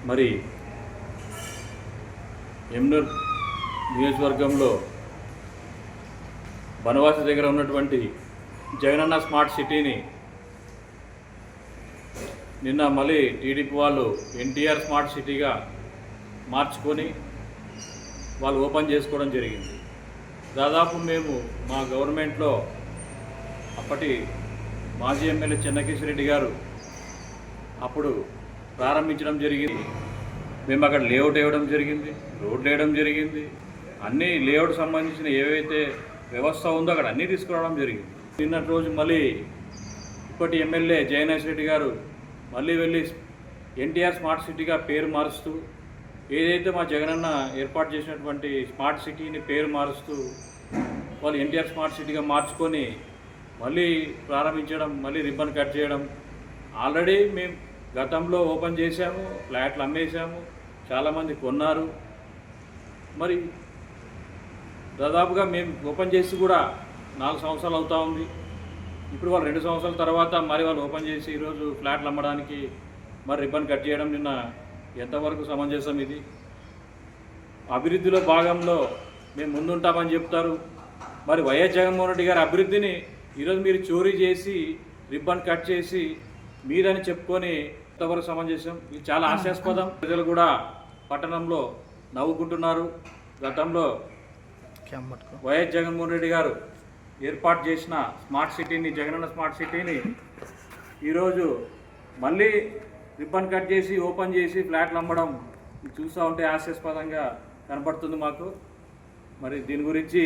మరి ఎమ్నూర్ నియోజకవర్గంలో బనవాసి దగ్గర ఉన్నటువంటి జగనన్న స్మార్ట్ సిటీని నిన్న మళ్ళీ టీడీపీ వాళ్ళు ఎన్టీఆర్ స్మార్ట్ సిటీగా మార్చుకొని వాళ్ళు ఓపెన్ చేసుకోవడం జరిగింది. దాదాపు మేము మా గవర్నమెంట్లో అప్పటి మాజీ ఎమ్మెల్యే చెన్నకేశ్వర రెడ్డి గారు అప్పుడు ప్రారంభించడం జరిగింది. మేము అక్కడ లేఅవుట్ వేయడం జరిగింది, రోడ్లు వేయడం జరిగింది, అన్నీ లేఅవుట్ సంబంధించిన ఏవైతే వ్యవస్థ ఉందో అక్కడ అన్నీ తీసుకురావడం జరిగింది. నిన్నటి రోజు మళ్ళీ ఇప్పటి ఎమ్మెల్యే జగనేశ్వర రెడ్డి గారు మళ్ళీ వెళ్ళి ఎన్టీఆర్ స్మార్ట్ సిటీగా పేరు మారుస్తూ ఏదైతే మా జగనన్న ఏర్పాటు చేసినటువంటి స్మార్ట్ సిటీని పేరు మారుస్తూ వాళ్ళు ఎన్టీఆర్ స్మార్ట్ సిటీగా మార్చుకొని మళ్ళీ ప్రారంభించడం, మళ్ళీ రిబ్బన్ కట్ చేయడం. ఆల్రెడీ మేము గతంలో ఓపెన్ చేశాము, ఫ్లాట్లు అమ్మేశాము, చాలామంది కొన్నారు. మరి దాదాపుగా మేము ఓపెన్ చేసి కూడా 4 సంవత్సరాలు అవుతూ ఉంది. ఇప్పుడు వాళ్ళు 2 సంవత్సరాల తర్వాత మరి వాళ్ళు ఓపెన్ చేసి ఈరోజు ఫ్లాట్లు అమ్మడానికి మరి రిబ్బన్ కట్ చేయడం నిన్న ఎంతవరకు సమంజసం? ఇది అభివృద్ధిలో భాగంలో మేము ముందుంటామని చెప్తారు. మరి వైఎస్ జగన్మోహన్ రెడ్డి గారి అభివృద్ధిని ఈరోజు మీరు చోరీ చేసి రిబ్బన్ కట్ చేసి మీరని చెప్పుకొని ఎంతవరకు సమంజసం? ఇది చాలా హాస్యాస్పదం. ప్రజలు కూడా పట్టణంలో నవ్వుకుంటున్నారు. గతంలో వైఎస్ జగన్మోహన్ రెడ్డి గారు ఏర్పాటు చేసిన స్మార్ట్ సిటీని, జగనన్న స్మార్ట్ సిటీని ఈరోజు మళ్ళీ రిబ్బన్ కట్ చేసి ఓపెన్ చేసి ఫ్లాట్లు అమ్మడం చూస్తూ ఉంటే హాస్యాస్పదంగా కనపడుతుంది మాకు. మరి దీని గురించి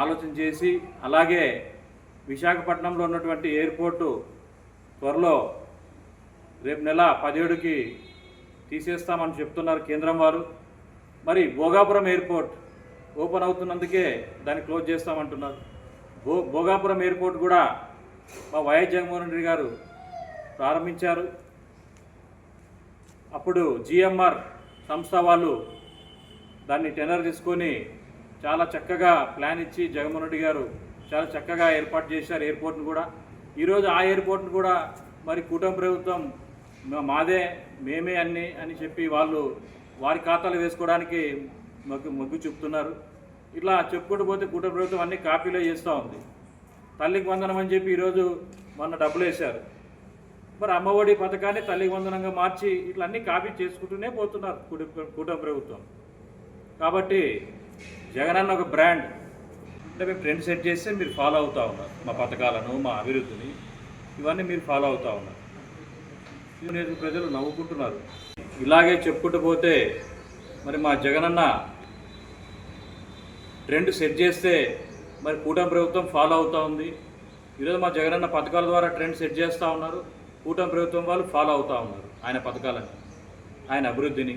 ఆలోచన చేసి, అలాగే విశాఖపట్నంలో ఉన్నటువంటి ఎయిర్పోర్టు త్వరలో రేపు నెల 17కి తీసేస్తామని చెప్తున్నారు కేంద్రం వారు. మరి భోగాపురం ఎయిర్పోర్ట్ ఓపెన్ అవుతున్నందుకే దాన్ని క్లోజ్ చేస్తామంటున్నారు. భోగాపురం ఎయిర్పోర్ట్ కూడా మా వైఎస్ జగన్మోహన్ రెడ్డి గారు ప్రారంభించారు. అప్పుడు జిఎంఆర్ సంస్థ వాళ్ళు దాన్ని టెండర్ తీసుకొని చాలా చక్కగా ప్లాన్ ఇచ్చి జగన్మోహన్ రెడ్డి గారు చాలా చక్కగా ఏర్పాటు చేశారు ఎయిర్పోర్ట్ను కూడా. ఈరోజు ఆ ఎయిర్పోర్ట్ను కూడా మరి కూటమి ప్రభుత్వం మాదే, మేమే అన్ని అని చెప్పి వాళ్ళు వారి ఖాతాలు వేసుకోవడానికి మొగ్గు చూపుతున్నారు. ఇట్లా చెప్పుకుంటూ పోతే కూటమి ప్రభుత్వం అన్ని కాపీలో చేస్తూ ఉంది. తల్లికి వందనం అని చెప్పి ఈరోజు మొన్న డబ్బులు వేశారు. మరి అమ్మఒడి పథకాన్ని తల్లికి వందనంగా మార్చి ఇట్లా అన్నీ కాపీ చేసుకుంటూనే పోతున్నారు కూటమి ప్రభుత్వం. కాబట్టి జగనన్న ఒక బ్రాండ్ అంటే మేము ట్రెండ్ సెట్ చేస్తే మీరు ఫాలో అవుతూ ఉన్నారు. మా పథకాలను, మా అభివృద్ధిని ఇవన్నీ మీరు ఫాలో అవుతూ ఉన్నారు. ప్రజలు నవ్వుకుంటున్నారు. ఇలాగే చెప్పుకుంటూ పోతే మరి మా జగనన్న ట్రెండ్ సెట్ చేస్తే మరి కూటమి ప్రభుత్వం ఫాలో అవుతూ ఉంది. ఈరోజు మా జగనన్న పథకాల ద్వారా ట్రెండ్ సెట్ చేస్తూ ఉన్నారు. కూటమి ప్రభుత్వం వాళ్ళు ఫాలో అవుతూ ఉన్నారు ఆయన పథకాలని, ఆయన అభివృద్ధిని.